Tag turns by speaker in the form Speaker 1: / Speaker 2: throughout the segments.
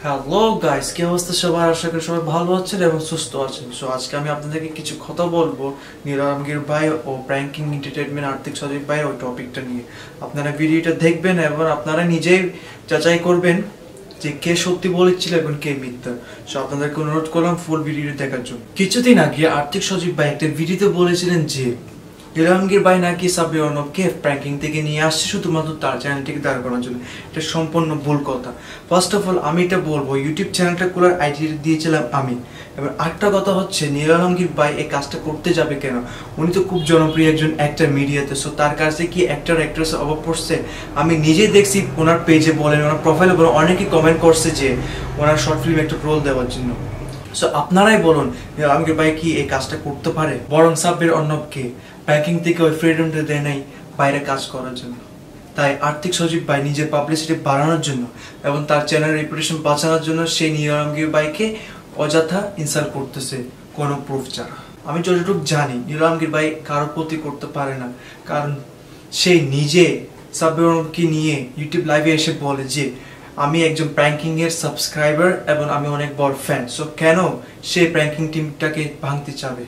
Speaker 1: Hello guys, কি অবস্থা সবার? আশা করি সবাই ভালো আছেন এবং সুস্থ আছেন। সো আজকে আমি আপনাদেরকে কিছু কথা বলবো নীল আলমগীর ভাই ও প্র্যাঙ্কিং এন্টারটেইনমেন্ট আর্থিক সজীব ভাই ওই টপিকটা নিয়ে। আপনারা ভিডিওটা দেখবেন এবং আপনারা নিজেই যাচাই করবেন যে কে সত্যি বলেছিল এবং কে মিথ্যা। সো আপনাদেরকে অনুরোধ করলাম ফুল ভিডিওটা দেখার জন্য। কিছুদিন আগে আর্থিক সজীব ভাই একটা ভিডিওতে বলেছিলেন যে নীল আলমগীর ভাই নাকি সাব্বির অর্ণবকে প্র্যাঙ্কিং থেকে নিয়ে আসছে শুধুমাত্র তার চ্যানেলটিকে দাঁড় করানোর জন্য। এটা সম্পূর্ণ ভুল কথা। ফার্স্ট অফ অল আমি এটা বলবো, ইউটিউব চ্যানেলটা খোলার আইডি দিয়েছিলাম আমি। এবার আরেকটা কথা হচ্ছে, নীল আলমগীর ভাই এই কাজটা করতে যাবে কেন? উনি তো খুব জনপ্রিয় একজন অ্যাক্টর মিডিয়াতে। সো তার কাছে কি অ্যাক্টর অ্যাক্ট্রেসের অভাব পড়ছে? আমি নিজেই দেখছি ওনার পেজে বলেন, ওনার প্রোফাইলে বলেন, অনেকেই কমেন্ট করছে যে ওনার শর্ট ফিল্ম একটা রোল দেওয়ার জন্য। সো আপনারাই বলুন, নীল আলমগীর ভাই কি এই কাজটা করতে পারে? বরং সাব্বির অর্ণবকে প্যাকিং থেকে ওই ফ্রিডমটা দেয় নাই বাইরে কাজ করার জন্য। তাই আর্থিক সজীব ভাই নিজের পাবলিসিটি বাড়ানোর জন্য এবং তার চ্যানেল রেপুটেশন বাঁচানোর জন্য সেই নীল আলমগীর ভাইকে অযথা ইনসাল্ট করতেছে কোনো প্রুফ ছাড়া। আমি যতটুকু জানি নীল আলমগীর ভাই কারো ক্ষতি করতে পারে না, কারণ সে নিজে সাব্বির অর্ণবকে নিয়ে ইউটিউব লাইভে এসে বলে যে আমি একজন প্র্যাঙ্কিং এর সাবস্ক্রাইবার এবং আমি অনেক বড় ফ্যান। সো কেন সে প্র্যাঙ্কিং টিমটাকে ভাঙতে চাবে?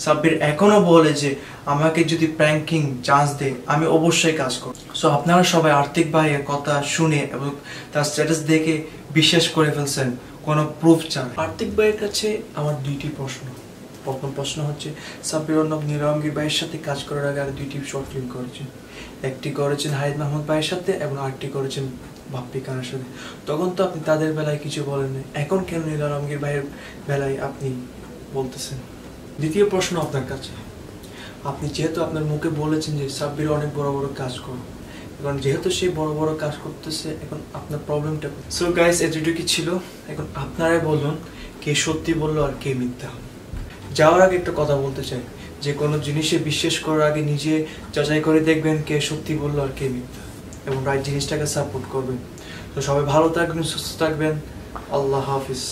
Speaker 1: সাব্বির এখনো বলে যে আমাকে যদি প্র্যাঙ্কিং চান্স দেয় আমি অবশ্যই কাজ করব। সো আপনারা সবাই আর্থিক ভাইয়ের কথা শুনে এবং তার স্ট্যাটাস দেখে বিশ্বাস করে ফেলছেন কোনো প্রুফ চান। আর্থিক ভাইয়ের কাছে আমার দুইটি প্রশ্ন। প্রথম প্রশ্ন হচ্ছে, সাব্বির অর্ণব নীল আলমগীর ভাইয়ের সাথে কাজ করার আগে আর দুইটি শর্ট ফিল্ম করেছেন। একটি করেছেন হাইদ মাহমুদ ভাইয়ের সাথে এবং আরেকটি করেছেন বাপ্পি খানের সাথে। তখন তো আপনি তাদের বেলায় কিছু বলেন না, এখন কেন নীল আলমগীর ভাইয়ের বেলায় আপনি বলতেছেন? দ্বিতীয় প্রশ্ন আপনার কাছে, আপনি যেহেতু আপনার মুখে বলেছেন যে সাব্বির অনেক বড় বড় কাজ করো, এখন যেহেতু সে বড় বড় কাজ করতেছে, এখন আপনার প্রবলেমটা। সো গাইস, এটুকুই ছিল। এখন আপনারাই বলুন কে সত্যি বললো আর কে মিথ্যা। যাওয়ার আগে একটা কথা বলতে চাই, যে কোনো জিনিসে বিশ্বাস করার আগে নিজে যাচাই করে দেখবেন কে সত্যি বললো আর কে মিথ্যা, এবং রাইট জিনিসটাকে সাপোর্ট করবেন। তো সবাই ভালো থাকবেন, সুস্থ থাকবেন। আল্লাহ হাফিজ।